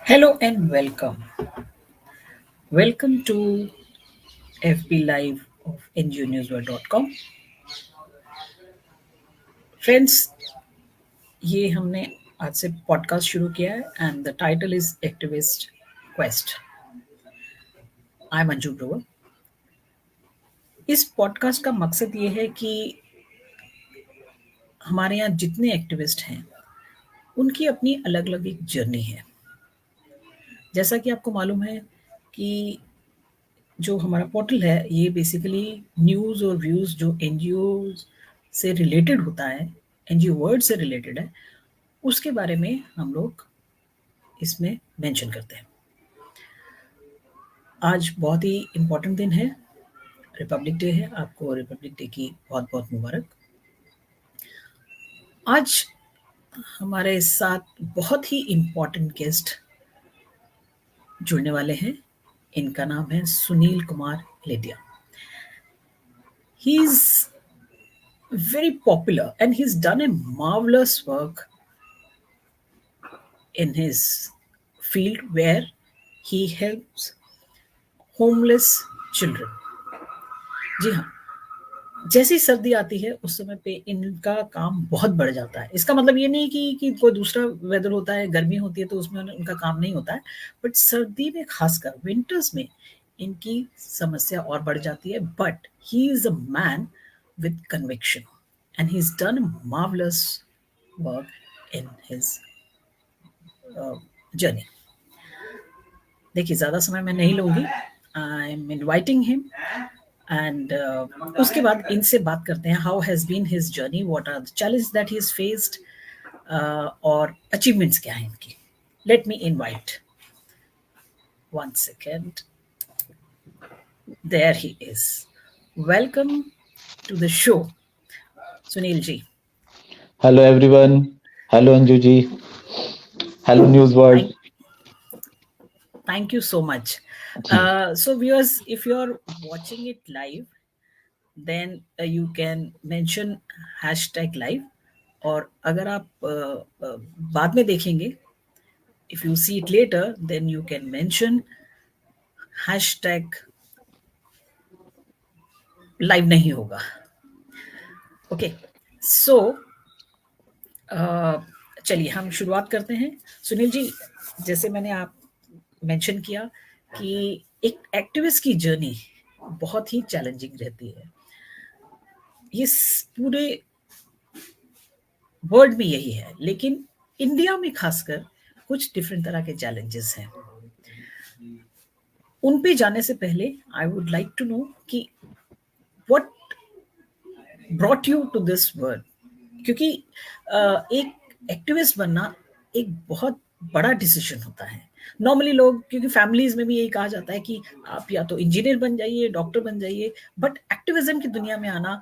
Hello and welcome. Welcome to FB Live of NGONewsworld.com. Friends, ये हमने आज से पॉडकास्ट शुरू किया है and the title is activist quest. I am Manju Grover. इस पॉडकास्ट का मकसद ये है कि हमारे यहाँ जितने एक्टिविस्ट हैं उनकी अपनी अलग अलग एक जर्नी है। जैसा कि आपको मालूम है कि जो हमारा पोर्टल है ये बेसिकली न्यूज़ और व्यूज़ जो एनजीओ से रिलेटेड होता है, एनजीओ वर्ड से रिलेटेड है, उसके बारे में हम लोग इसमें मेंशन करते हैं। आज बहुत ही इम्पोर्टेंट दिन है, रिपब्लिक डे है। आपको रिपब्लिक डे की बहुत बहुत मुबारक। आज हमारे साथ बहुत ही इम्पोर्टेंट गेस्ट जुड़ने वाले हैं। इनका नाम है Sunil Kumar Lediya. He is very popular and he's done a marvelous work in his field where he helps homeless children। जी हाँ, जैसी सर्दी आती है उस समय पे इनका काम बहुत बढ़ जाता है। इसका मतलब ये नहीं कि कोई दूसरा वेदर होता है, गर्मी होती है तो उसमें उनका काम नहीं होता है, बट सर्दी में खासकर विंटर्स में इनकी समस्या और बढ़ जाती है। But he is a man with conviction and he's done marvelous work in his journey। देखिए, ज़्यादा समय मैं नहीं लूँगी। I am inviting him and उसके बाद इनसे बात करते हैं how has been his journey, what are the challenge that he is faced और अचीवमेंट्स क्या हैं इनकी। Let me invite, one second, there he is. Welcome to the show Sunil ji. Hello everyone. Hello Anju ji. Hello News World. Thank you so much. So viewers, if you're watching it live, then you can mention #live। और अगर आप बाद में देखेंगे, if you see it later, then you can mention #live नहीं होगा। Okay, सो चलिए हम शुरुआत करते हैं। सुनील जी, जैसे मैंने आप मेंशन किया कि एक एक्टिविस्ट की जर्नी बहुत ही चैलेंजिंग रहती है। ये पूरे वर्ल्ड में यही है, लेकिन इंडिया में खासकर कुछ डिफरेंट तरह के चैलेंजेस हैं। उन पे जाने से पहले I would like to know कि what brought you to this world, क्योंकि एक एक्टिविस्ट बनना एक बहुत बड़ा डिसीजन होता है। नॉर्मली लोग, क्योंकि फैमिलीज में भी यही कहा जाता है कि आप या तो इंजीनियर बन जाइए, डॉक्टर बन जाइए, बट एक्टिविज्म की दुनिया में आना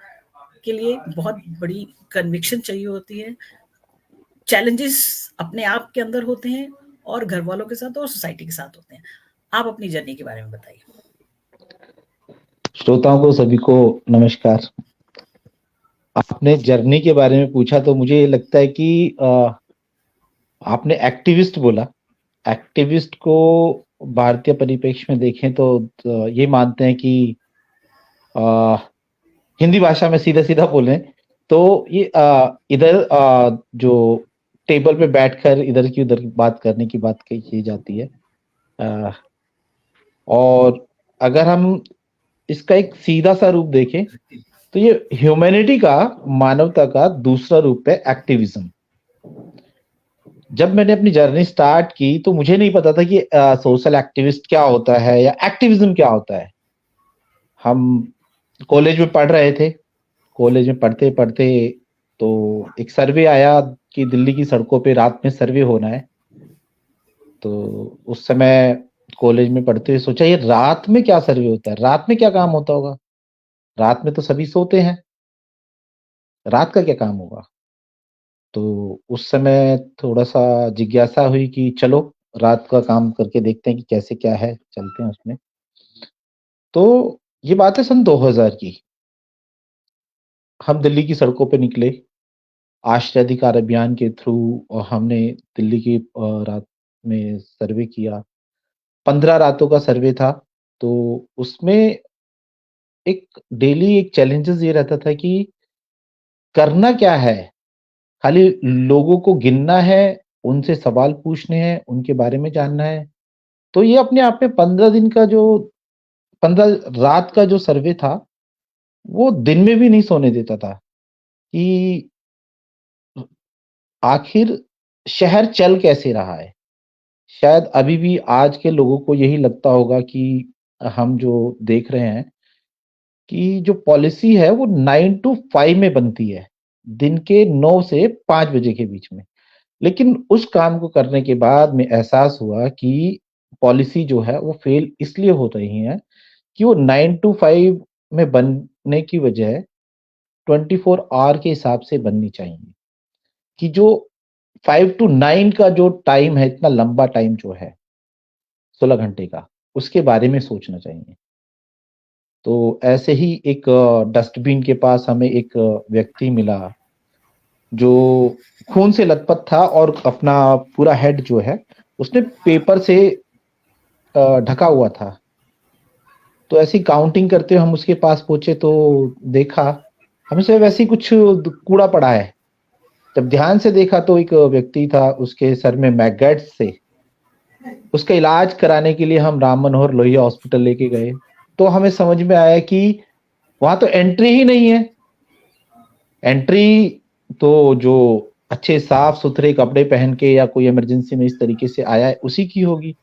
के लिए बहुत बड़ी कन्विक्शन चाहिए होती है। चैलेंजेस अपने आप के अंदर होते हैं और घर वालों के साथ और सोसाइटी के साथ होते हैं। आप अपनी जर्नी के बारे में बताइए। श्रोताओं को सभी को नमस्कार। आपने जर्नी के बारे में पूछा तो मुझे ये लगता है कि आपने एक्टिविस्ट बोला। एक्टिविस्ट को भारतीय परिप्रेक्ष्य में देखें तो ये मानते हैं कि हिंदी भाषा में सीधा सीधा बोलें तो ये इधर जो टेबल पे बैठकर इधर की उधर की बात करने की बात की जाती है। और अगर हम इसका एक सीधा सा रूप देखें तो ये ह्यूमैनिटी का, मानवता का दूसरा रूप है एक्टिविज्म। जब मैंने अपनी जर्नी स्टार्ट की तो मुझे नहीं पता था कि सोशल एक्टिविस्ट क्या होता है या एक्टिविज्म क्या होता है। हम कॉलेज में पढ़ रहे थे। कॉलेज में पढ़ते पढ़ते तो एक सर्वे आया कि दिल्ली की सड़कों पे रात में सर्वे होना है। तो उस समय कॉलेज में पढ़ते हुए सोचा ये रात में क्या सर्वे होता है, रात में क्या काम होता होगा, रात में तो सभी सोते हैं, रात का क्या काम होगा। तो उस समय थोड़ा सा जिज्ञासा हुई कि चलो रात का काम करके देखते हैं कि कैसे क्या है, चलते हैं उसमें। तो ये बात है सन 2000 की। हम दिल्ली की सड़कों पे निकले आश्रय अधिकार अभियान के थ्रू और हमने दिल्ली की रात में सर्वे किया। 15 रातों का सर्वे था, तो उसमें एक डेली एक चैलेंजेस ये रहता था कि करना क्या है? खाली लोगों को गिनना है, उनसे सवाल पूछने हैं, उनके बारे में जानना है। तो ये अपने आप में 15 दिन का जो 15 रात का जो सर्वे था, वो दिन में भी नहीं सोने देता था कि आखिर शहर चल कैसे रहा है? शायद अभी भी आज के लोगों को यही लगता होगा कि हम जो देख रहे हैं कि जो पॉलिसी है वो 9 टू 5 में बनती है, दिन के 9 से 5 बजे के बीच में। लेकिन उस काम को करने के बाद में एहसास हुआ कि पॉलिसी जो है वो फेल इसलिए हो रही है कि वो 9 टू 5 में बनने की बजाय 24 आवर के हिसाब से बननी चाहिए। कि जो 5 टू 9 का जो टाइम है, इतना लंबा टाइम जो है 16 घंटे का, उसके बारे में सोचना चाहिए। तो ऐसे ही एक डस्टबिन के पास हमें एक व्यक्ति मिला, जो खून से लथपथ था और अपना पूरा हेड जो है, उसने पेपर से ढका हुआ था। तो ऐसी काउंटिंग करते हुए हम उसके पास पहुँचे तो देखा, हमें से वैसे ही कुछ कूड़ा पड़ा है। जब ध्यान से देखा तो एक व्यक्ति था, उसके सर में मैगेट्स थे। उसका इलाज कराने के लिए हम राम मनोहर लोहिया हॉस्पिटल लेके गए, तो हमें समझ में आया कि वहां तो एंट्री ही नहीं है। एंट्री तो जो अच्छे साफ सुथरे कपड़े पहन के या कोई इमरजेंसी में इस तरीके से आया है उसी की होगी।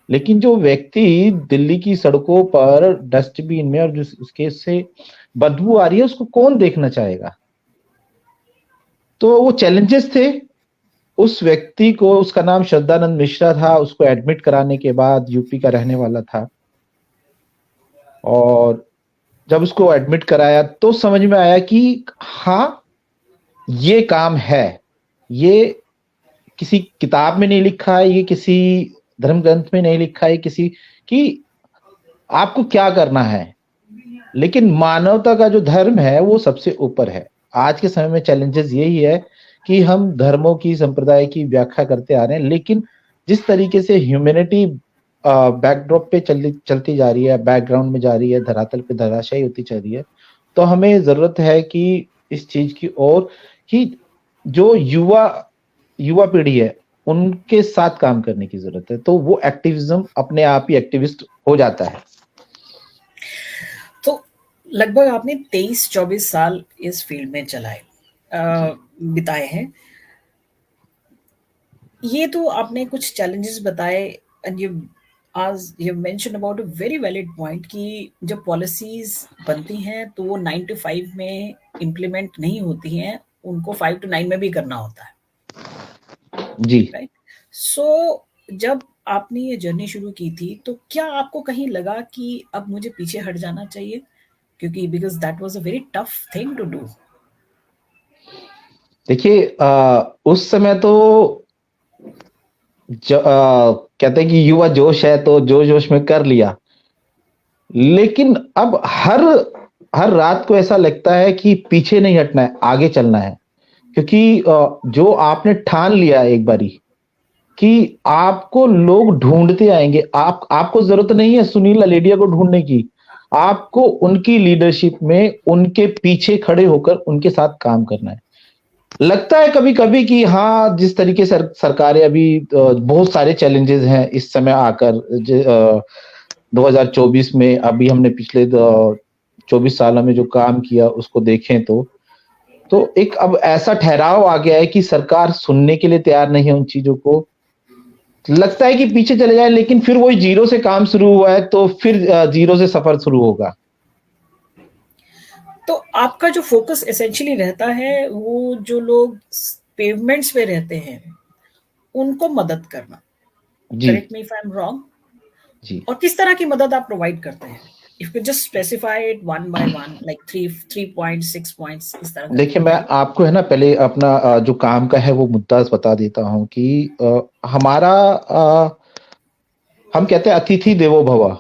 लेकिन जो व्यक्ति दिल्ली की सड़कों पर डस्टबिन में और जो उसके से बदबू आ रही है, उसको कौन देखना चाहेगा? तो वो चैलेंजेस थे। उस व्यक्ति को, उसका नाम श्रद्धानंद मिश्रा था, उसको एडमिट कराने के बाद, यूपी का रहने वाला था, और जब उसको एडमिट कराया तो समझ में आया कि हाँ, ये काम है। ये किसी किताब में नहीं लिखा है, ये किसी धर्म ग्रंथ में नहीं लिखा है, किसी कि आपको क्या करना है। लेकिन मानवता का जो धर्म है वो सबसे ऊपर है। आज के समय में चैलेंजेस यही है कि हम धर्मों की, संप्रदाय की व्याख्या करते आ रहे हैं, लेकिन जिस तरीके से ह्यूमैनिटी बैकड्रॉप पे चलती जा रही है, बैकग्राउंड में जा रही है, धरातल पे धराशायी होती चल रही है, तो हमें जरूरत है कि इस चीज की ओर कि जो युवा पीढ़ी है उनके साथ काम करने की जरूरत है। तो वो एक्टिविज्म अपने आप ही एक्टिविस्ट हो जाता है। तो लगभग आपने 23-24 साल इस फील्ड में बिताए हैं। ये तो आपने कुछ चैलेंजेस बताए, and you mention about a very valid point कि जब पॉलिसीज बनती हैं तो वो 9 टू 5 में इम्प्लीमेंट नहीं होती हैं, उनको 5 टू 9 में भी करना होता है, जी। राइट? सो जब आपने ये जर्नी शुरू की थी तो क्या आपको कहीं लगा कि अब मुझे पीछे हट जाना चाहिए, क्योंकि because that was a very tough thing to do? देखिए, उस समय तो कहते हैं कि युवा जोश है तो जोश जोश में कर लिया। लेकिन अब हर हर रात को ऐसा लगता है कि पीछे नहीं हटना है, आगे चलना है। क्योंकि जो आपने ठान लिया एक बारी कि आपको लोग ढूंढते आएंगे, आपको जरूरत नहीं है सुनील ललेडिया को ढूंढने की, आपको उनकी लीडरशिप में उनके पीछे खड़े होकर उनके साथ काम करना है। लगता है कभी कभी कि हाँ, जिस तरीके से सरकारें अभी बहुत सारे चैलेंजेस हैं इस समय आकर 2024 में, अभी हमने पिछले 24 सालों में जो काम किया उसको देखें तो एक अब ऐसा ठहराव आ गया है कि सरकार सुनने के लिए तैयार नहीं है उन चीजों को। लगता है कि पीछे चले जाए, लेकिन फिर वही जीरो से काम शुरू हुआ है तो फिर जीरो से सफर शुरू होगा। तो आपका जो फोकस एसेंशियली रहता है वो जो लोग पेवमेंट्स पे रहते हैं उनको मदद करना, जी। Correct me if I am wrong? जी। और किस तरह की मदद आप प्रोवाइड करते हैं? If you just specify it one by one, like 3 points, 6 points, इस तरह देखिए, करके। मैं आपको है ना पहले अपना जो काम का है वो मुद्दा बता देता हूँ कि हमारा हम कहते हैं अतिथि देवो भव।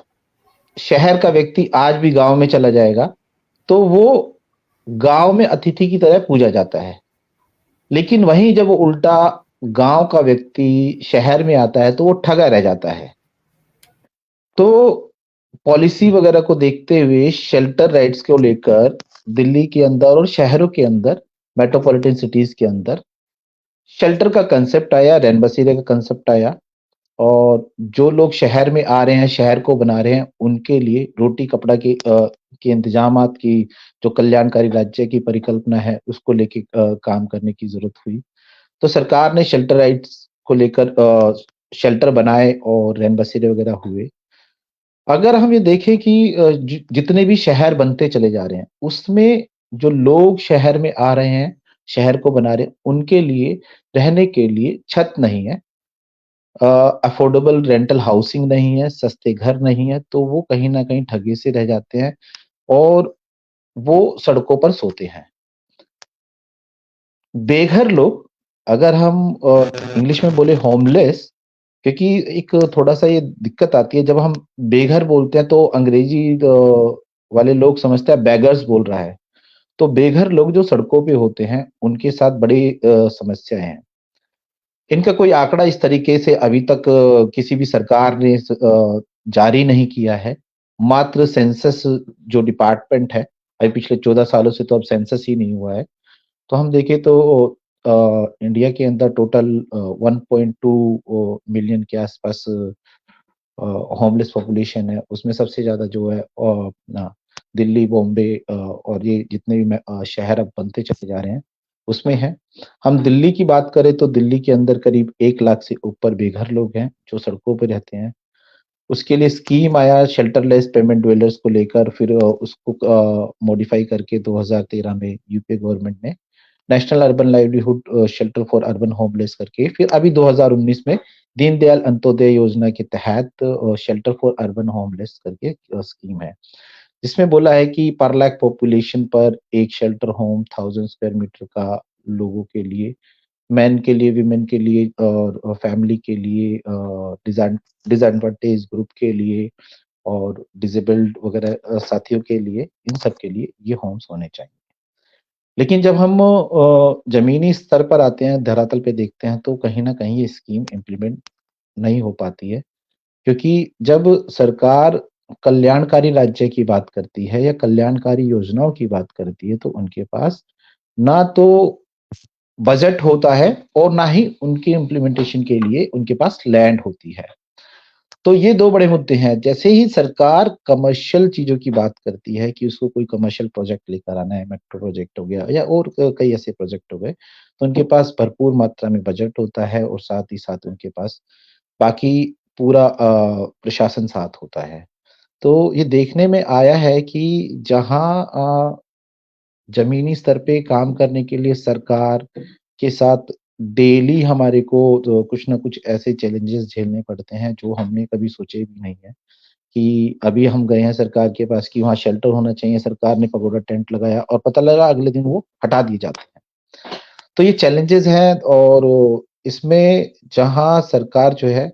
शहर का व्यक्ति आज भी गांव में चला जाएगा तो वो गांव में अतिथि की तरह पूजा जाता है। लेकिन वहीं जब वो उल्टा गांव का व्यक्ति शहर में आता है तो वो ठगा रह जाता है। तो पॉलिसी वगैरह को देखते हुए शेल्टर राइट्स को लेकर दिल्ली के अंदर और शहरों के अंदर, मेट्रोपॉलिटन सिटीज के अंदर शेल्टर का कंसेप्ट आया, रैन बसेरे का कंसेप्ट आया। और जो लोग शहर में आ रहे हैं, शहर को बना रहे हैं, उनके लिए रोटी कपड़ा के इंतजामात की जो कल्याणकारी राज्य की परिकल्पना है, उसको लेके काम करने की जरूरत हुई। तो सरकार ने शेल्टर राइट्स को लेकर शेल्टर बनाए और रैन बसेरे वगैरह हुए। अगर हम ये देखें कि जितने भी शहर बनते चले जा रहे हैं, उसमें जो लोग शहर में आ रहे हैं, शहर को बना रहे हैं, उनके लिए रहने के लिए छत नहीं है, अफोर्डेबल रेंटल हाउसिंग नहीं है, सस्ते घर नहीं है, तो वो कहीं न कहीं ठगी से रह जाते हैं और वो सड़कों पर सोते हैं। बेघर लोग, अगर हम इंग्लिश में बोले होमलेस, क्योंकि एक थोड़ा-सा ये दिक्कत आती है जब हम बेघर बोलते हैं तो अंग्रेजी वाले लोग समझते हैं बेगर्स बोल रहा है। तो बेघर लोग जो सड़कों पे होते हैं, उनके साथ बड़ी समस्याएँ हैं। इनका कोई आंकड़ा इस तरीके से अभी तक किसी भी सरकार ने जारी नहीं किया है। मात्र सेंसस जो डिपार्टमेंट है, अभी पिछले 14 सालों से तो अब सेंसस ही नहीं हुआ है। तो हम देखें तो इंडिया के अंदर टोटल 1.2 मिलियन के आसपास होमलेस पॉपुलेशन है। उसमें सबसे ज़्यादा जो है दिल्ली, बॉम्बे और ये जितने भी शहर अब बनते चले जा रहे हैं, उसमें है। हम दिल्ली की बात करें तो दिल्ली के अंदर करीब 1 लाख से ऊपर बेघर लोग हैं, जो सड़कों पे रहते हैं। उसके लिए स्कीम आया शेल्टरलेस पेमेंट ड्वेलर्स को लेकर, फिर उसको मॉडिफाई करके 2013 में यूपीए गवर्नमेंट ने national urban livelihood shelter for urban homeless करके, फिर अभी 2019 में दीनदयाल अंत्योदय योजना के तहत शेल्टर फॉर अर्बन होमलेस करके स्कीम है, जिसमें बोला है कि पर लाख पॉपुलेशन पर एक शेल्टर होम 1000 स्क्वायर मीटर का लोगों के लिए, मेन के लिए, विमेन के लिए और फैमिली के लिए, डिसएडवांटेज ग्रुप के लिए और डिसेबल्ड वगैरह साथियों के लिए, इन सब के लिए ये होम्स होने चाहिए। लेकिन जब हम जमीनी स्तर पर आते हैं, धरातल पे देखते हैं, तो कहीं न कहीं ये स्कीम इम्प्लीमेंट नहीं हो पाती है। क्योंकि जब सरकार कल्याणकारी राज्य की बात करती है या कल्याणकारी योजनाओं की बात करती है, तो उनके पास ना तो बजट होता है और ना ही उनके इम्प्लीमेंटेशन के लिए उनके पास लैंड होती है। तो ये 2 बड़े मुद्दे हैं। जैसे ही सरकार कमर्शियल चीज़ों की बात करती है कि उसको कोई कमर्शियल प्रोजेक्ट लेकर आना है, मेट्रो प्रोजेक्ट हो गया या और कई ऐसे प्रोजेक्ट हो गए, तो उनके पास भरपूर मात्रा में बजट होता है और साथ ही साथ उनके पास बाकी पूरा प्रशासन साथ होता है। तो ये देखने में आया है कि जहाँ ज़मीनी स्तर पे काम करने के लिए सरकार के साथ डेली हमारे को तो कुछ न कुछ ऐसे चैलेंजेस झेलने पड़ते हैं, जो हमने कभी सोचे भी नहीं है। कि अभी हम गए हैं सरकार के पास कि वहाँ शेल्टर होना चाहिए, सरकार ने पगोडा टेंट लगाया और पता लगा अगले दिन वो हटा दिए जाते हैं। तो ये चैलेंजेस हैं और इसमें जहाँ सरकार जो है,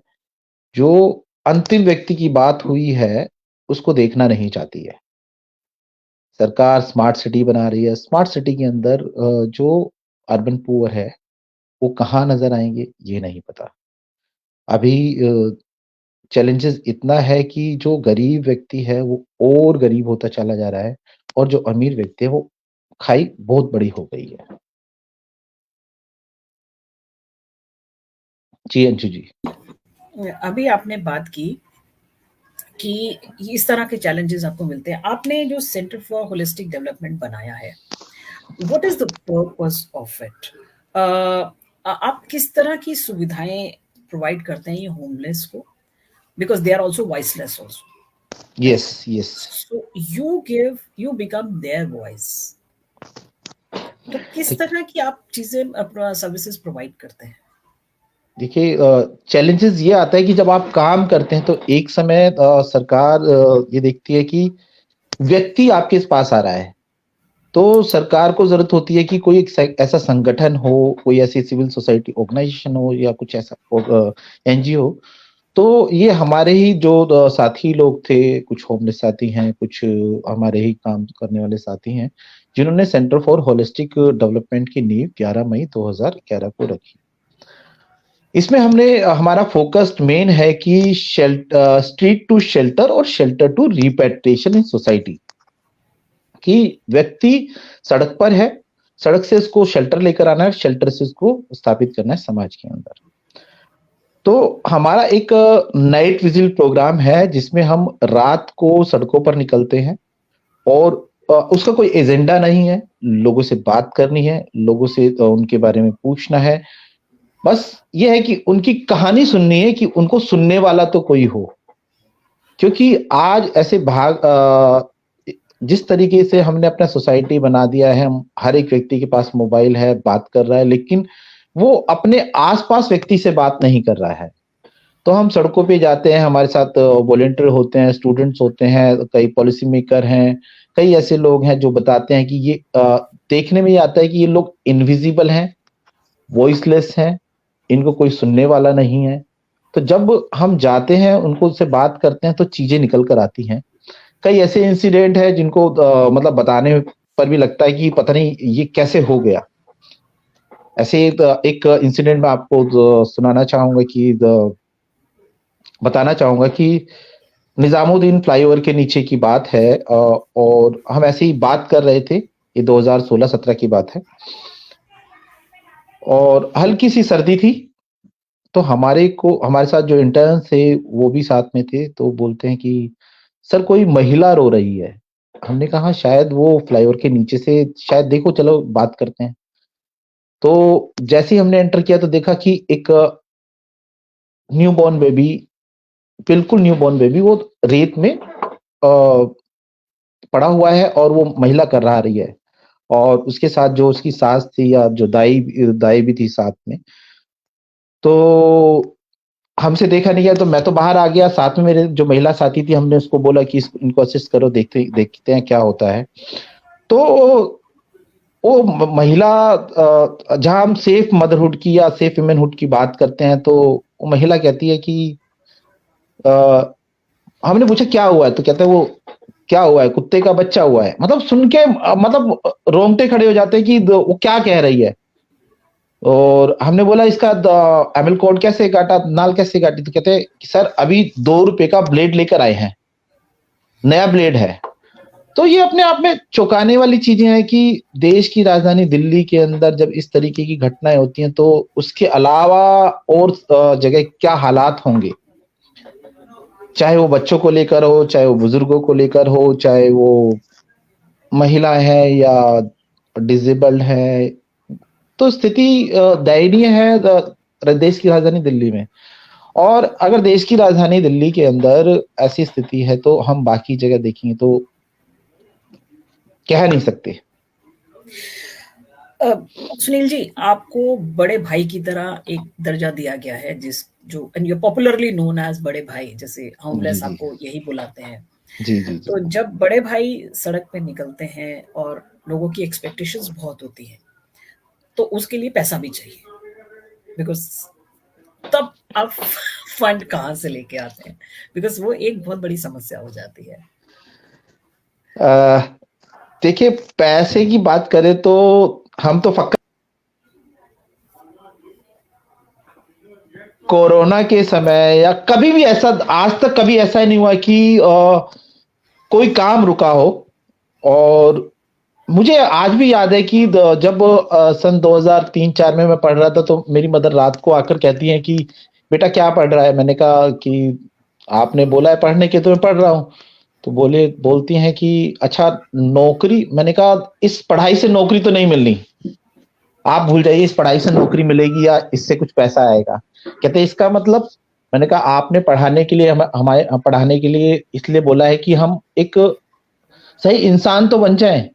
जो अंतिम व्यक्ति की बात हुई है, उसको देखना नहीं चाहती है। सरकार स्मार्ट सिटी बना रही है, स्मार्ट सिटी के अंदर जो अर्बन पुअर है, वो कहाँ नज़र आएँगे, ये नहीं पता। अभी चैलेंजेस इतना है कि जो गरीब व्यक्ति है वो और गरीब होता चला जा रहा है और जो अमीर व्यक्ति है वो खाई बहुत बड़ी हो गई है। जी, अंशु जी। अभी आपने बात की कि इस तरह के चैलेंजेस आपको मिलते हैं। आपने जो सेंटर फॉर होलिस्टिक डेवलपमेंट बनाया है, what is the purpose of it? आप किस तरह की सुविधाएँ प्रोवाइड करते हैं ये होमलेस को? Because they are also voiceless also, right? Yes, yes. So you become their voice. तो किस देख तरह की आप चीज़ें सर्विसेज़ प्रोवाइड करते हैं? देखिए चैलेंजेस ये आता है कि जब आप काम करते हैं तो एक समय सरकार ये देखती है कि व्यक्ति आपके पास आ रहा है। तो सरकार को ज़रूरत होती है कि कोई एक ऐसा संगठन हो, कोई ऐसी सिविल सोसाइटी ऑर्गेनाइजेशन हो या कुछ ऐसा एनजीओ। तो ये हमारे ही जो साथी लोग थे, कुछ होमलेस साथी हैं, कुछ हमारे ही काम करने वाले साथी हैं, जिन्होंने सेंटर फॉर होलिस्टिक डेवलपमेंट की नींव 11 मई 2011 को रखी। इसमें हमने हमारा फोकस मेन है कि स्ट्रीट टू शेल्टर और shelter to repatriation in society, कि व्यक्ति सड़क पर है, सड़क से उसको शेल्टर लेकर आना है, शेल्टर से उसको स्थापित करना है समाज के अंदर। तो हमारा एक नाइट विजिल प्रोग्राम है जिसमें हम रात को सड़कों पर निकलते हैं और उसका कोई एजेंडा नहीं है, लोगों से बात करनी है, लोगों से उनके बारे में पूछना है, बस ये है कि उनकी कहानी सुननी है, कि उनको सुनने वाला तो कोई हो। क्योंकि आज ऐसे जिस तरीके से हमने अपना सोसाइटी बना दिया है, हम हर एक व्यक्ति के पास मोबाइल है, बात कर रहा है, लेकिन वो अपने आसपास व्यक्ति से बात नहीं कर रहा है। तो हम सड़कों पे जाते हैं, हमारे साथ वॉलंटियर होते हैं, स्टूडेंट्स होते हैं, कई पॉलिसी मेकर हैं, कई ऐसे लोग हैं जो बताते हैं कि ये देखने में ये आता है कि ये लोग इनविजिबल हैं, वॉइसलेस हैं, इनको कोई सुनने वाला नहीं है। तो जब हम जाते हैं, उनको से बात करते हैं, तो चीजें निकल कर आती हैं। कई ऐसे इंसिडेंट है जिनको मतलब बताने पर भी लगता है कि पता नहीं ये कैसे हो गया। ऐसे एक इंसिडेंट मैं आपको सुनाना चाहूंगा, कि बताना चाहूंगा कि निजामुद्दीन फ्लाईओवर के नीचे की बात है, और हम ऐसे ही बात कर रहे थे, ये 2016-17 की बात है, और हल्की सी सर्दी थी। तो हमारे साथ जो इंटर्न थे वो भी साथ में थे, तो बोलते हैं कि सर कोई महिला रो रही है। हमने कहा शायद वो फ्लाईओवर के नीचे से, शायद देखो चलो बात करते हैं। तो जैसे ही हमने एंटर किया तो देखा कि एक न्यू बॉर्न बेबी, बिल्कुल न्यू बॉर्न बेबी, वो रेत में पड़ा हुआ है और वो महिला कर रहा रही है, और उसके साथ जो उसकी सास थी या जो दाई दाई भी थी साथ में। तो हमसे देखा नहीं गया, तो मैं तो बाहर आ गया, साथ में मेरे जो महिला साथी थी, हमने उसको बोला कि इनको असिस्ट करो, देखते हैं क्या होता है। तो वो महिला, जहां हम सेफ मदरहुड की या सेफ वुमेनहुड की बात करते हैं, तो वो महिला कहती है कि हमने पूछा क्या हुआ है, तो कहते हैं वो क्या हुआ है, कुत्ते का बच्चा हुआ है। मतलब सुन के मतलब रोंगटे खड़े हो जाते हैं कि वो क्या कह रही है। और हमने बोला इसका एमएल कोड कैसे काटा, नाल कैसे काटी, तो कहते हैं कि सर अभी 2 रुपए का ब्लेड लेकर आए हैं, नया ब्लेड है। तो ये अपने आप में चौंकाने वाली चीजें हैं कि देश की राजधानी दिल्ली के अंदर जब इस तरीके की घटनाएं होती हैं, तो उसके अलावा और जगह क्या हालात होंगे, चाहे वो बच्चों को लेकर हो, चाहे वो बुजुर्गों को लेकर हो, चाहे वो महिला है या डिसेबल्ड है। तो स्थिति दयनीय है देश की राजधानी दिल्ली में। और अगर देश की राजधानी दिल्ली के अंदर ऐसी स्थिति है, तो हम बाकी जगह देखेंगे तो कह नहीं सकते। सुनील जी, आपको बड़े भाई की तरह एक दर्जा दिया गया है, जिस जो and you popularly known as बड़े भाई, जैसे होमलेस जी आपको यही बुलाते हैं। जी जी जी। तो जब बड़े भाई सड़क पे निकलते हैं और लोगों की एक्सपेक्टेशंस बहुत होती है, तो उसके लिए पैसा भी चाहिए, बिकॉज तब आप फंड कहाँ से लेके आते हैं, बिकॉज वो एक बहुत बड़ी समस्या हो जाती है। देखिए, पैसे की बात करें तो हम तो फक्त कोरोना के समय या कभी भी ऐसा, आज तक कभी ऐसा ही नहीं हुआ कि कोई काम रुका हो। और मुझे आज भी याद है कि जब सन 2003-4 में मैं पढ़ रहा था, तो मेरी मदर रात को आकर कहती हैं कि बेटा क्या पढ़ रहा है। मैंने कहा कि आपने बोला है पढ़ने के, तो मैं पढ़ रहा हूँ। तो बोलती हैं कि अच्छा नौकरी। मैंने कहा इस पढ़ाई से नौकरी तो नहीं मिलनी, आप भूल जाइए, इस पढ़ाई से नौकरी मिलेगी या इससे कुछ पैसा आएगा। कहते इसका मतलब। मैंने कहा आपने पढ़ाने के लिए हमारे पढ़ाने के लिए इसलिए बोला है कि हम एक सही इंसान तो बन जाएं।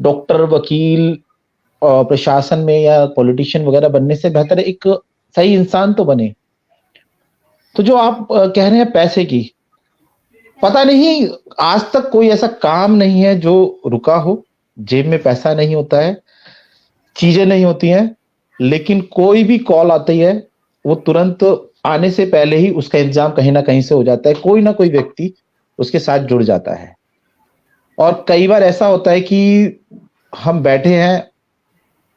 डॉक्टर, वकील, प्रशासन में या पॉलिटिशियन वगैरह बनने से बेहतर है एक सही इंसान तो बने। तो जो आप कह रहे हैं पैसे की, पता नहीं आज तक कोई ऐसा काम नहीं है जो रुका हो। जेब में पैसा नहीं होता है, चीजें नहीं होती हैं, लेकिन कोई भी कॉल आती है, वो तुरंत आने से पहले ही उसका इंतजाम कहीं ना कहीं से हो जाता है, कोई ना कोई व्यक्ति उसके साथ जुड़ जाता है। और कई बार ऐसा होता है कि हम बैठे हैं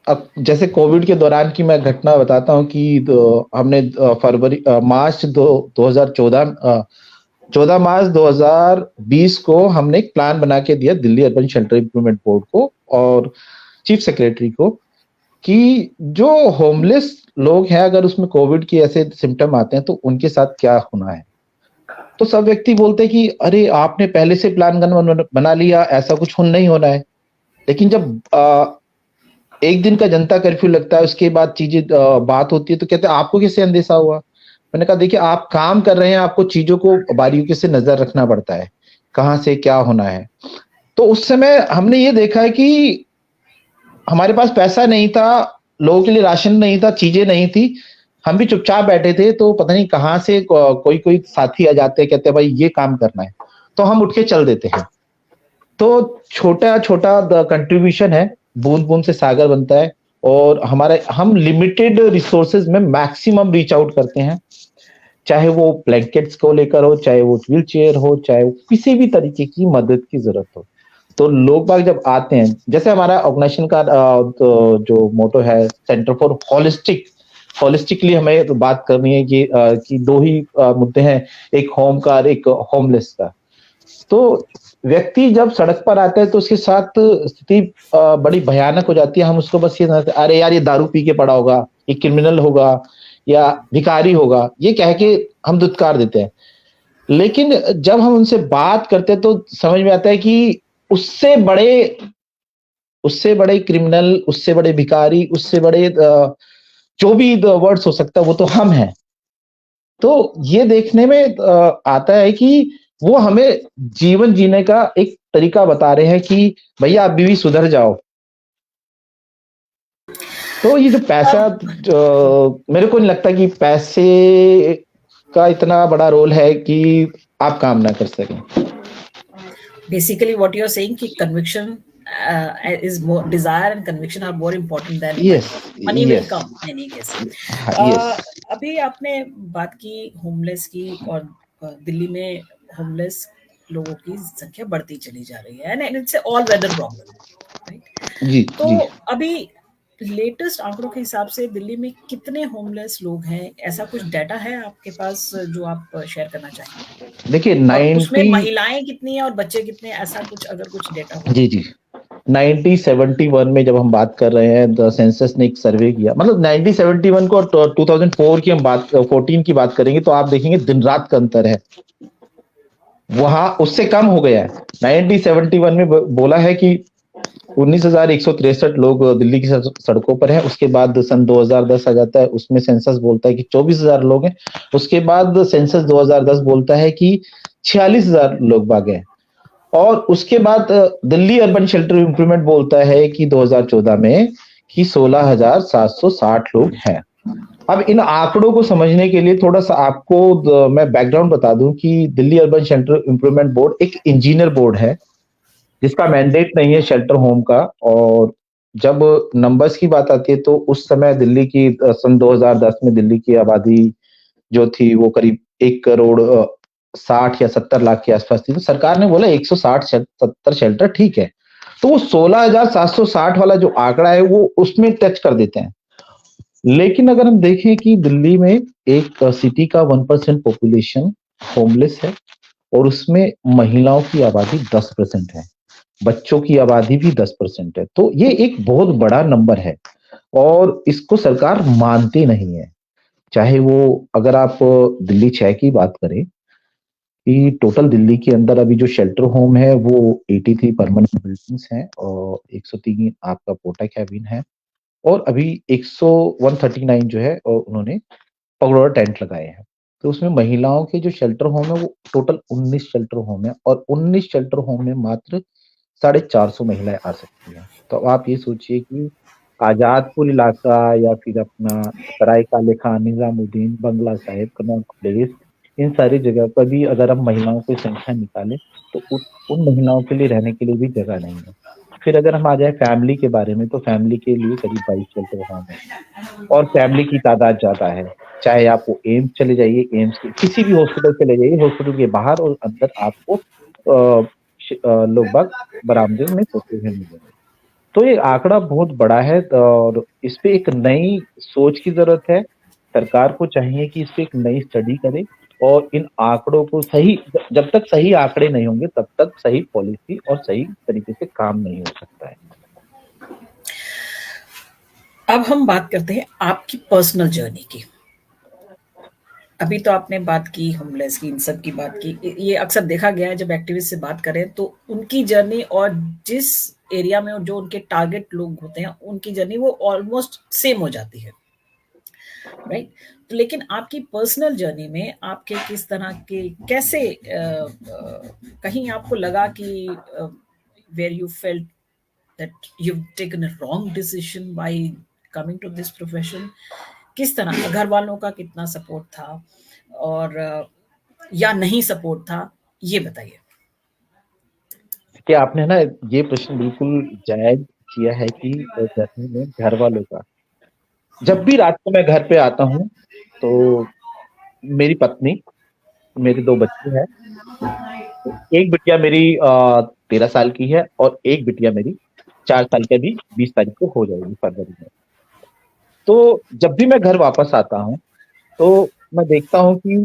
अब जैसे कोविड के दौरान की मैं घटना बताता हूँ कि हमने फरवरी मार्च 2014 14 मार्च 2020 को हमने एक प्लान बना के दिया Delhi urban shelter improvement board को और चीफ सेक्रेटरी को कि जो होमलेस लोग हैं अगर उसमें कोविड के ऐसे सिम्टम आते हैं तो उनके साथ क्या होना है। तो सब व्यक्ति बोलते हैं कि अरे आपने पहले से प्लान बना लिया, ऐसा कुछ नहीं होना है। लेकिन जब एक दिन का जनता कर्फ्यू लगता है उसके बाद चीजें बात होती है तो कहते हैं आपको कैसे अंदेशा हुआ। मैंने कहा देखिए आप काम कर रहे हैं, आपको चीजों को बारीकी से नजर रखना पड़ता है, कहाँ से क्या होना है। तो उस समय हमने ये देखा है कि हमारे पास पैसा नहीं था, लोगों के लिए राशन नहीं था, चीजें नहीं थी, हम भी चुपचाप बैठे थे। तो पता नहीं कहाँ से कोई कोई साथी आ जाते हैं, कहते हैं भाई ये काम करना है, तो हम उठ के चल देते हैं। तो छोटा छोटा कंट्रीब्यूशन है, बूंद बूंद से सागर बनता है। और हम लिमिटेड रिसोर्सेज में मैक्सिमम रीच आउट करते हैं, चाहे वो ब्लैंकेट्स को लेकर हो, चाहे वो व्हील चेयर हो, चाहे वो किसी भी तरीके की मदद की जरूरत हो। तो लोग बाग जब आते हैं, जैसे हमारा ऑर्गेनाइजेशन का तो जो मोटो है सेंटर फॉर होलिस्टिकली हमें तो बात करनी है कि दो ही मुद्दे हैं, एक होम का और एक होमलेस का। तो व्यक्ति जब सड़क पर आता है तो उसके साथ स्थिति बड़ी भयानक हो जाती है। हम उसको बस ये समझते अरे यार ये दारू पी के पड़ा होगा, ये क्रिमिनल होगा या भिखारी होगा, ये कह के हम दुत्कार देते हैं। लेकिन जब हम उनसे बात करते हैं तो समझ में आता है कि उससे बड़े क्रिमिनल, उससे बड़े भिखारी, उससे बड़े जो भी वर्ड्स हो सकता है वो तो हम हैं। तो ये देखने में आता है कि वो हमें जीवन जीने का एक तरीका बता रहे हैं कि भैया आप भी सुधर जाओ। तो ये जो पैसा मेरे को नहीं लगता कि पैसे का इतना बड़ा रोल है कि आप काम ना कर सकें। Basically what you're saying कि conviction is more, desire and conviction are more important than yes, money. Money will yes. come in any case. yes. अभी आपने बात की होमलेस की और दिल्ली में होमलेस लोगों की संख्या बढ़ती चली जा रही है and it's all weather problem, right? जी तो जी अभी लेटेस्ट आंकड़ों के हिसाब से दिल्ली में कितने होमलेस लोग हैं, ऐसा कुछ डाटा है आपके पास जो आप शेयर करना चाहेंगे? देखिए और उसमें 90 महिलाएं कितनी हैं और बच्चे कितने हैं, ऐसा कुछ अगर कुछ डेटा हो? जी 1971 में जब हम बात कर रहे हैं, द सेंसस ने एक सर्वे किया, मतलब 1971 को 2004 की हम बात 14 की बात करेंगे तो आप देखेंगे दिन रात का अंतर है, वहां उससे कम हो गया है। 1971 में बोला है कि 19,163 लोग दिल्ली की सड़कों पर हैं। उसके बाद सन 2010 आ जाता है, उसमें सेंसस बोलता है कि 24,000 लोग हैं। उसके बाद सेंसस 2010 बोलता है कि 46,000 लोग बाग हैं। और उसके बाद दिल्ली अर्बन शेल्टर इम्प्रूवमेंट बोलता है कि 2014 में कि 16,760 लोग हैं। अब इन आंकड़ों को समझने के लिए थोड़ा सा आपको मैं बैकग्राउंड बता दूं कि Delhi urban shelter improvement board एक इंजीनियर बोर्ड है जिसका मैंडेट नहीं है शेल्टर होम का। और जब नंबर्स की बात आती है तो उस समय दिल्ली की सन 2010 में दिल्ली की आबादी जो थी वो करीब 1,60,या 70 लाख के आसपास थी। तो सरकार ने बोला 160-70 शेल्टर ठीक है। तो वो 16,760 वाला जो आंकड़ा है वो उसमें टच कर देते हैं। लेकिन अगर हम देखें कि दिल्ली में एक सिटी का 1% पॉपुलेशन होमलेस है और उसमें महिलाओं की आबादी 10% है, बच्चों की आबादी भी 10% है, तो ये एक बहुत बड़ा नंबर है और इसको सरकार मानती नहीं है। चाहे वो अगर आप दिल्ली 6 की बात करें कि टोटल दिल्ली के अंदर अभी जो शेल्टर होम है वो 83 परमानेंट बिल्डिंग्स हैं और 103 आपका पोर्टा कैबिन है और अभी 139 जो है और उन्होंने पगडोरा टेंट लगाए हैं। तो उसमें महिलाओं के जो शेल्टर होम है वो टोटल 19 शेल्टर होम है और 19 शेल्टर होम में मात्र 450 महिलाएं आ सकती हैं। तो आप ये सोचिए कि आजादपुर इलाका या फिर अपना सराय काले खान, निजामुद्दीन, बंगला साहिब, कनॉट प्लेस, इन सारी जगह पर भी अगर हम महिलाओं की संख्या निकालें तो उन महिलाओं के लिए रहने के लिए भी जगह नहीं है। फिर अगर हम आ जाए फैमिली के बारे में तो फैमिली के लिए करीब 22 शेल्टर होम है और फैमिली की तादाद ज्यादा है। चाहे आप वो एम्स चले जाइए, एम्स के किसी भी हॉस्पिटल चले जाइए, हॉस्पिटल के बाहर और अंदर आपको लोग बाग बरामदे में सोते हुए मिलेंगे। तो ये आंकड़ा बहुत बड़ा है और इस पे एक नई सोच की ज़रूरत है। सरकार को चाहिए कि इस पे एक नई स्टडी करे और इन आंकड़ों को सही जब तक सही आंकड़े नहीं होंगे तब तक सही पॉलिसी और सही तरीके से काम नहीं हो सकता है। अब हम बात करते हैं आपकी पर्सनल जर्नी की। अभी तो आपने बात की होमलेस की, इन सब की बात की। ये अक्सर देखा गया है जब एक्टिविस्ट से बात करें तो उनकी जर्नी और जिस एरिया में जो उनके टारगेट लोग होते हैं उनकी जर्नी वो ऑलमोस्ट सेम हो जाती है, राइट? तो लेकिन आपकी पर्सनल जर्नी में आपके किस तरह के कैसे कहीं आपको लगा कि where you felt that you taken a wrong decision by coming to this profession? किस तरह घर वालों का कितना सपोर्ट था और या नहीं सपोर्ट था, ये बताइए। कि आपने ना ये प्रश्न बिल्कुल जायज किया है कि जर्नी में घर वालों का, जब भी रात को मैं घर पे आता हूँ तो मेरी पत्नी, मेरे 2 बच्चे हैं। एक बिटिया मेरी 13 साल की है और एक बिटिया मेरी 4 साल की, अभी 20 तारीख को हो जाएगी फरवरी में। तो जब भी मैं घर वापस आता हूँ तो मैं देखता हूँ कि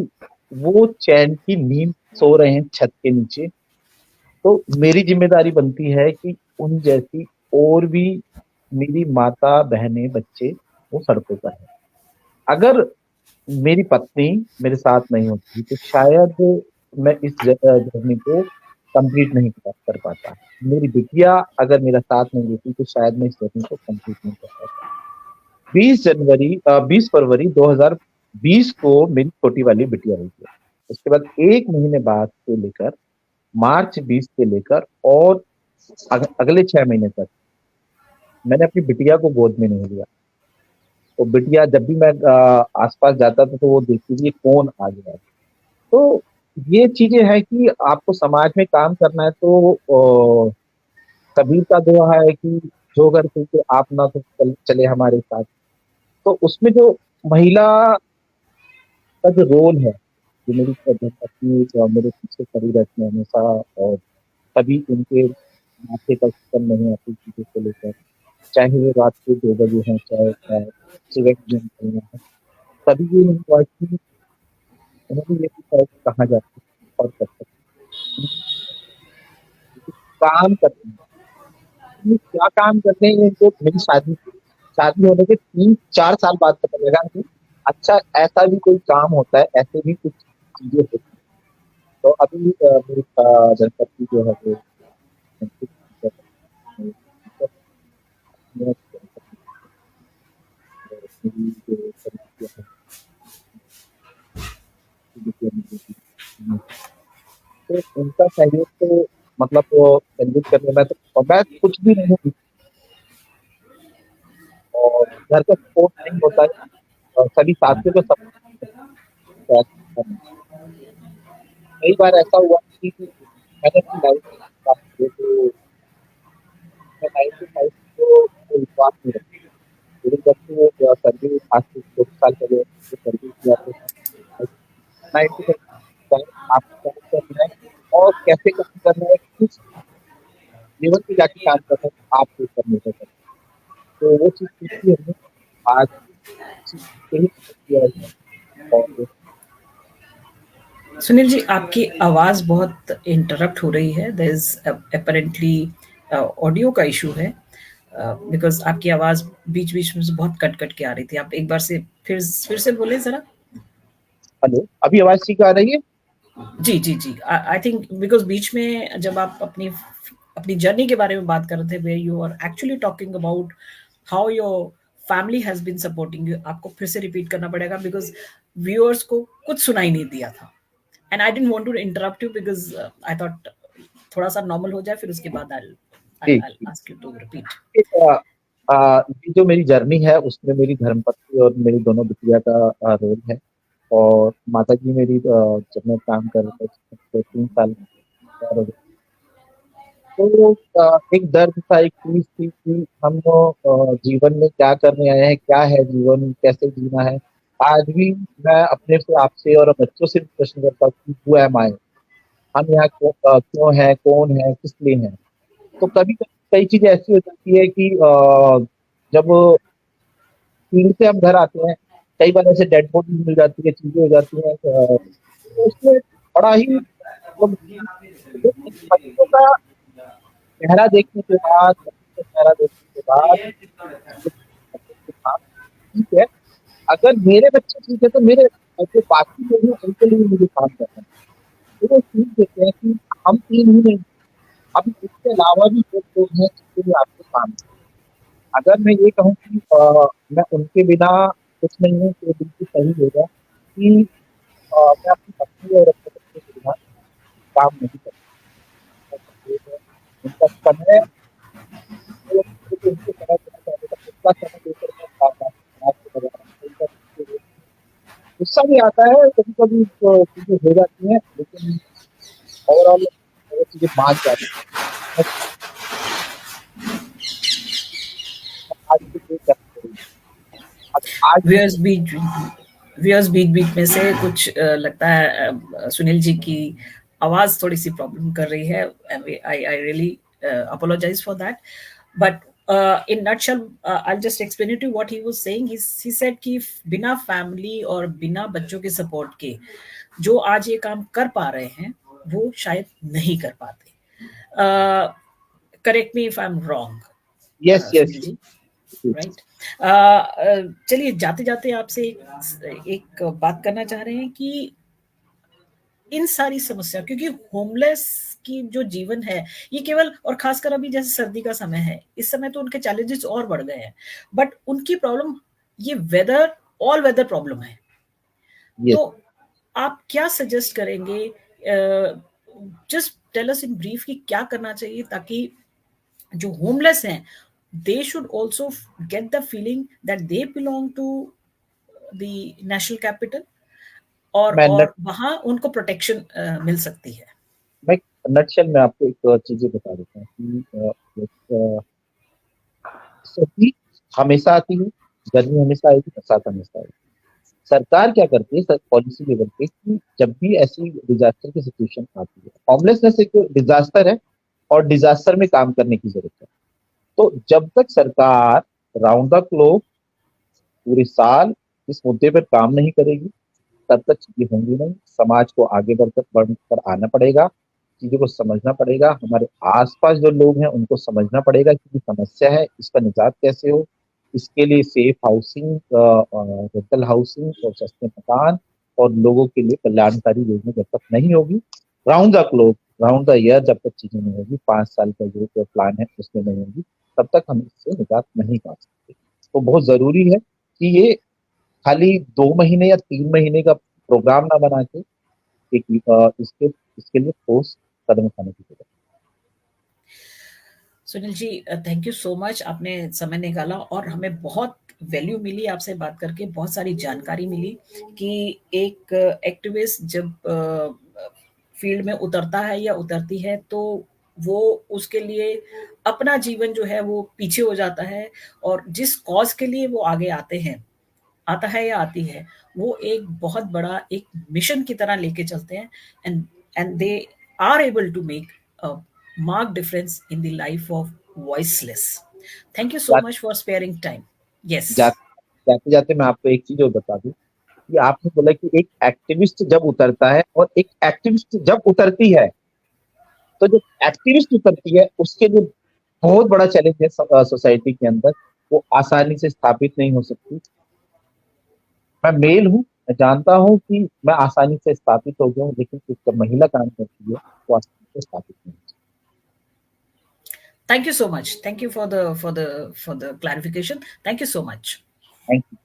वो चैन की नींद सो रहे हैं छत के नीचे। तो मेरी ज़िम्मेदारी बनती है कि उन जैसी और भी मेरी माता, बहनें, बच्चे वो सड़कों पर हैं। अगर मेरी पत्नी मेरे साथ नहीं होती तो शायद मैं इस जर्नी को कंप्लीट नहीं कर पाता। मेरी बिटिया अगर मेरा साथ नहीं देती तो शायद मैं इस जर्नी को कंप्लीट नहीं कर पाता। 20 फरवरी 2020 को मेरी छोटी वाली बिटिया हुई है। उसके बाद 1 महीने बाद से लेकर मार्च 20 से लेकर और अगले 6 महीने तक मैंने अपनी बिटिया को गोद में नहीं लिया। तो बिटिया जब भी मैं आस-पास जाता था तो वो देखती थी ये कौन आ गया है। तो ये चीज़ें हैं कि आपको समाज में काम करना है तो कबीर का दोहा है कि जो घर चलते आप ना तो चले हमारे साथ। तो उसमें जो महिला का जो रोल है, जो मेरी धर्मपत्नी जो मेरे पीछे खड़ी रहती है हमेशा और कभी उनके माथे पर सितम नहीं आती चीज़ों को लेकर। चाहे वो रात के 2 बजे हों, चाहे सुबह के जो निकलना है। कभी ये नहीं हुआ कि उन्होंने ये पूछा है कि कहाँ जाते हो और कब तक? काम करते हैं। ये क्या काम करते हैं ये इनको मेरी शादी होने के 3-4 साल बाद पता लगा कि अच्छा ऐसा भी कोई काम होता है, ऐसे भी कुछ चीज़ें होती हैं। तो अभी मेरी धर्मपत्नी जो है वो मेरी जो है तो उनका सहयोग तो मतलब वो सेलिब्रेट करने में तो मैं कुछ भी नहीं हूँ और घर का सपोर्ट नहीं होता है और सभी साथियों को सपोर्ट कई बार ऐसा हुआ कि मैंने अपनी लाइफ में बात की तो मैं 9 टू 5 को कोई विश्वास नहीं रखता। लेकिन जब से वो सर्विस आज से 2 साल पहले सर्विस किया तो 9 टू 5 आपको काम करना है और कैसे काम करना है, किस लेवल पे जाके काम करना है, आपके ऊपर निर्भर करता है। तो वो चीज़ सीखी हमने आज से ही किया है और सुनील जी, आपकी आवाज़ बहुत इंटरप्ट हो रही है। देयर इज़ अपैरेंटली ऑडियो का इश्यू है, बिकॉज़ आपकी आवाज़ बीच-बीच में से बहुत कट-कट के आ रही थी। आप एक बार से फिर से बोलें ज़रा? हेलो, अभी आवाज़ ठीक आ रही है? जी, जी, जी। आई थिंक बिकॉज़ बीच में जब आप अपनी अपनी जर्नी के बारे में बात कर रहे थे, where you are actually talking about how your family has been supporting you, आपको फिर से रिपीट करना पड़ेगा बिकॉज़ व्यूअर्स को कुछ सुनाई नहीं दिया था। And I didn't want to interrupt you because I thought थोड़ा-सा नॉर्मल हो जाए, फिर उसके बाद आई जी, विल जी। Ask you to repeat. ये जो मेरी जर्नी है उसमें मेरी धर्मपत्नी और मेरी दोनों बिटिया का रोल है और माताजी मेरी जब मैं काम कर रहा था तो 3 साल और तो एक दर्द था, एक चीज़ थी कि हम जीवन में क्या करने आए हैं, क्या है जीवन, कैसे जीना है? आज भी मैं अपने से आपसे और बच्चों से भी प्रश्न करता हूँ कि हू एम आई? हम यहाँ क्यों हैं, कौन है, किस लिए हैं? तो कभी-कभी कई चीजें ऐसी हो जाती है कि जब फील्ड से हम घर आते हैं, कई बार ऐसे डेड बॉडी मिल जाती है, चीजें हो जाती हैं, तो उसमें बड़ा ही मतलब बच्चों का चेहरा देखने के बाद, बच्चों का चेहरा देखने के बाद ठीक है, अगर मेरे बच्चे ठीक है तो मेरे जो बाकी लोग हैं उनके लिए मुझे काम करना है। तो वो सीख देते हैं कि हम तीन ही नहीं, अब इसके अलावा भी जो लोग हैं जिनके लिए आपको काम है। अगर मैं ये कहूँ कि मैं उनके बिना कुछ नहीं हूँ, तो बिल्कुल सही होगा कि मैं अपनी पत्नी और अपने बच्चे के बिना काम नहीं कर सकता। उनका समय, उनके समय देना चाहते थे, उनका समय देकर मैं समाज को बदलना, गुस्सा भी आता है, कभी कभी चीजें हो जाती हैं, लेकिन ओवरऑल वो चीजें मान जाती हैं। आज भी कोई कर नहीं, आज भी व्यूअर्स बीच व्यूअर्स बीच बीच में से कुछ लगता है सुनील जी की आवाज थोड़ी सी प्रॉब्लम कर रही है। I I really apologize for that, but in nutshell, I'll just explain it to you what he was saying. He said कि बिना फैमिली और बिना बच्चों के सपोर्ट के जो आज ये काम कर पा रहे हैं वो शायद नहीं कर पाते। Correct me if I am yes wrong yes, Sunil ji, right. चलिए जाते जाते आपसे एक बात करना चाह रहे हैं कि इन सारी समस्या, क्योंकि होमलेस की जो जीवन है ये केवल, और खासकर अभी जैसे सर्दी का समय है, इस समय तो उनके चैलेंजेस और बढ़ गए हैं, बट उनकी प्रॉब्लम ये वेदर, ऑल वेदर प्रॉब्लम है। यस। तो आप क्या सजेस्ट करेंगे? Just tell us in brief कि क्या करना चाहिए ताकि जो होमलेस हैं they should also get the feeling that they belong to the national capital, मैं और वहां उनको प्रोटेक्शन मिल सकती है। मैं नटशेल में आपको एक चीजें बता देता हूँ कि सर्दी हमेशा आती है, गर्मी हमेशा आएगी, बरसात हमेशा आएगी। सरकार क्या करती है, पॉलिसी लेवल पे, कि जब भी ऐसी डिजास्टर की सिचुएशन आती है, होमलेसनेस एक डिजास्टर है और डिजास्टर में काम करने की जरूरत है। तो जब तक सरकार राउंड द क्लॉक पूरे साल इस मुद्दे पर काम नहीं करेगी, तब तक चीजें होंगी नहीं। समाज को आगे बढ़कर आना पड़ेगा, चीजों को समझना पड़ेगा, हमारे आसपास जो लोग हैं उनको समझना पड़ेगा कि ये समस्या है, इसका निजात कैसे हो। इसके लिए सेफ हाउसिंग, रेंटल हाउसिंग और सस्ते मकान और लोगों के लिए कल्याणकारी योजना जब तक नहीं होगी, round the clock, round the year जब तक चीजें नहीं होगी, 5 साल का जो प्लान है उसमें नहीं होगी, तब तक हम इससे निजात नहीं पा सकते। तो बहुत जरूरी है कि ये खाली 2 महीने या 3 महीने का प्रोग्राम ना बना के एक इसके लिए ठोस कदम उठाने की जरूरत Sunil ji, thank you so much, आपने समय निकाला और हमें बहुत वैल्यू मिली आपसे बात करके, बहुत सारी जानकारी मिली कि एक एक्टिविस्ट जब फील्ड में उतरता है या उतरती है तो वो उसके लिए अपना जीवन जो है वो पीछे हो जाता है, और जिस कॉज के लिए वो आगे आते हैं, आता है या आती है, वो एक बहुत बड़ा एक मिशन की तरह लेके चलते हैं, and and they are able to make a marked difference in the life of voiceless. Thank you so है। much for sparing time. Yes. जाते जाते मैं आपको एक चीज और बता दूं कि आपने बोला कि एक एक्टिविस्ट जब उतरता है और एक एक्टिविस्ट जब उतरती है, तो जब एक्टिविस्ट उतरती है उसके लिए बहुत बड़ा चैलेंज है सोसाइटी के अंदर, वो आसानी से स्थापित नहीं हो सकती। मैं मेल हूँ, मैं जानता हूँ कि मैं आसानी से स्थापित हो गया हूँ, लेकिन जब महिला काम करती है वो आसानी से स्थापित नहीं हो Thank you so much. Thank you for the clarification. Thank you so much. सकती।